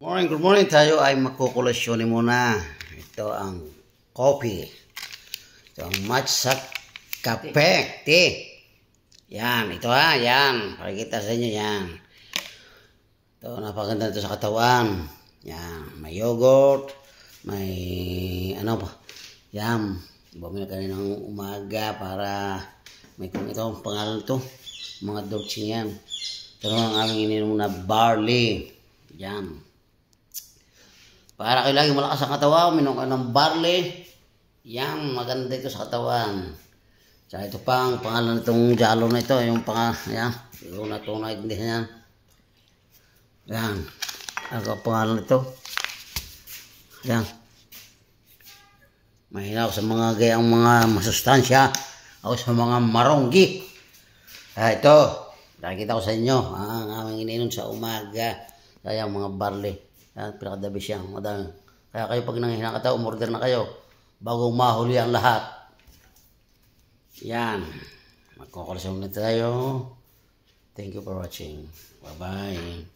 Good morning. Tayo ay magkukulasyonin muna. Ito ang coffee. Ito ang matcha kape. Tea. Yan, ito yan. Pakikita sa inyo yan. Ito, napaganda ito sa katawan. Yan, may yogurt. May, ano pa. Yan, bumili ka ng umaga para, may kung ito ang pangalan ito. Mga dulce yan. Ito ang aming ininom na barley. Yan. Para kayo lagi malakas ang katawan, minom ka ng barley. Yan, maganda ito sa katawan. Tsaka ito pa, ang pangalan itong jalo na ito, yung yan, yung natunay din yan. Yan, ang pangalan ito. Yan. Mahina ako sa mga gayang mga masustansya. Ako sa mga maronggi. Ito, nakikita ko sa inyo, ang aming ininom sa umaga. Kaya mga barley. Yan, pinakadabi siya. Madami. Kaya kayo pag nanghihina ka, umorder na kayo. Bago mahuli ang lahat. Yan. Magkukulasyon na tayo. Thank you for watching. Bye-bye.